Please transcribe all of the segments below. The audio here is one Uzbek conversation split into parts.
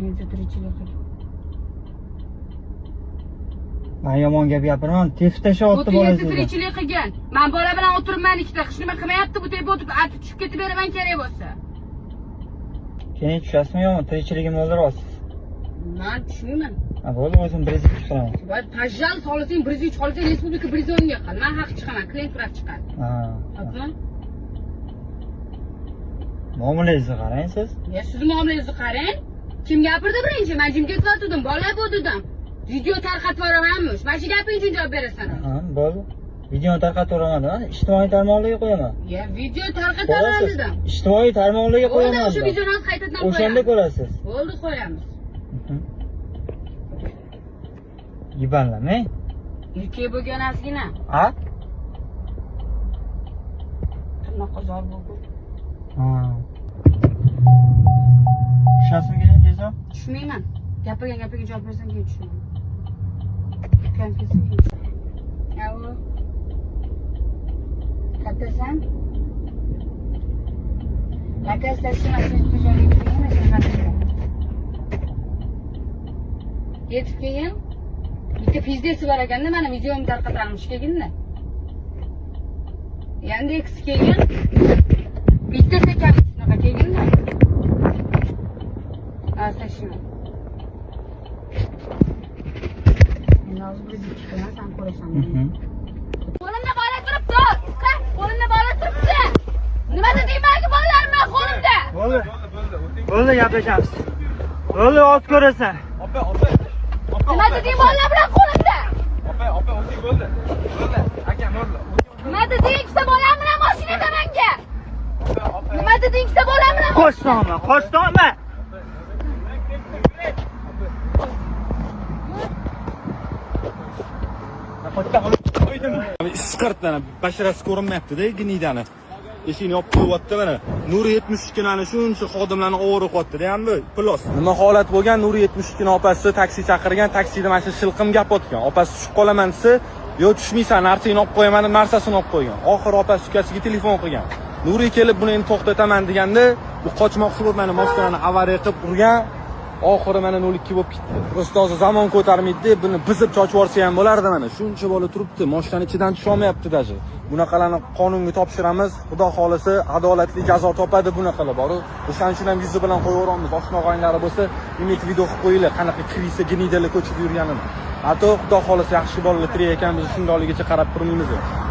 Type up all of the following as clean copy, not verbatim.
ortingizda tirikchilik qilib. Men yomon gap gapiraman. Teftasha otdi bolasiz. Tirikchilik qilgan. Men bola bilan o'tiribman ikkita. Hech nima qilmayapti, bu tepa o'tib atib tushib ketib beraman kerak bo'lsa. Keyin tushasizmi yo'qmi? Tirikchiligimni o'ldiryapsiz. Men tushmayman. Bo'ldi, o'zim birinchi chiqaman. Voy, pajjal solasang 103 qolasang respublika brizonga qil. Men haq chiqaman, klient turib chiqadi. Xo'pmi? Muomalangizni qarang siz. Ya siz muomalangizni qarang. Kim gapirdi birinchi? Men jim ketib bola bo'ldim. Video tarqatib yuboramanmish. Mana shu gaping uchun javob berasan. Bo'ldi. Videoni tarqatib yuboraman, ijtimoiy tarmoqlarga qo'yaman. Ya, video tarqatib yuboraman dedim. Ijtimoiy tarmoqlarga qo'yaman. O'sha videoni qaytadan qo'yamiz. O'shanda ko'rasiz. Bo'ldi, qo'yamiz. Yibanlamang. Erkak bo'lgan ozgina. Ha? Qanaqa zor bo'ldi? Tushasizmi tezroq? Tushmayman. Gapiga javob bersam keyin tushunaman. Konfession keyin tushunaman. Alo. Qayerdasan? Lakastasyon yetib kelgan. Bitta pizdesi bor ekanda, mana videomni tarqatarmish kelganda. Yandex kelgan. Pizdesi ekan shunaqa kelganda. Astasyon. Hozir biz ikkidan sen ko'rasan. Qo'limda bola turibdi. Qo'limda bola turibdi. Nima deymanki bolalar bilan qo'limda? Bo'ldi, gaplashamiz. Bo'ldi, oz ko'rasan. Opa. Nima deding bolalar bilan qo'limda? Opa, o'zing bo'ldi. Akam bo'ldi. Nima deding ikkita bolam bilan mashinada menga? Nima deding ikkita bolam bilan? Qo'shtonma. Isqirtdan basharasi ko'rinmayapti-da, gnidani. Eshikni yopib qo'yapti mana. Nuri 72 nani shuncha xodimlarni ovora qo'yapti-da, ham bu plos. Nima holat bo'lgan? Nuri 72 ni opasi taksi chaqirgan, taksida mana shu shilqim gap otgan. Opasi tushib qolaman desa, "Yo'q, tushmaysan, narsani olib qo'yaman" deb narsasini olib qo'ygan. Oxiri opasi ukasiga telefon qilgan. Nuri kelib buni endi to'xtataman deganda, bu qochmoqchi bo'lib mana mashinani avariya qilib urgan. Oxiri mana 0-2 bo'lib ketdi. Prosta hozir zamon ko'tarmaydi, buni bizib chochib yorsa ham bo'lardi mana. Shuncha bola turibdi, mashinaning ichidan tusha olmayapti даже. Bunaqalarni qonunga topshiramiz. Xudo xolisa adolatli jazo topadi bunaqalar bor. O'shaning uchun ham yuzi bilan qo'yaveramiz. Oshna og'aynilari bo'lsa, limit video qilib qo'yinglar, qanaqa kirisa gnidalar ko'chib yurganini. Hatto xudo xolisa yaxshi bolalar tirik ekan, biz shundayligicha qarab turmaymiz.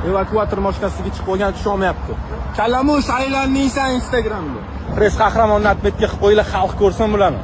Evakuator mashinasiga chiqib qolgan tusha olmayapti. Kalamush aylanmaysan Instagramda. Press qahramonni atmetga qilib qo'yinglar, xalq ko'rsin bularni.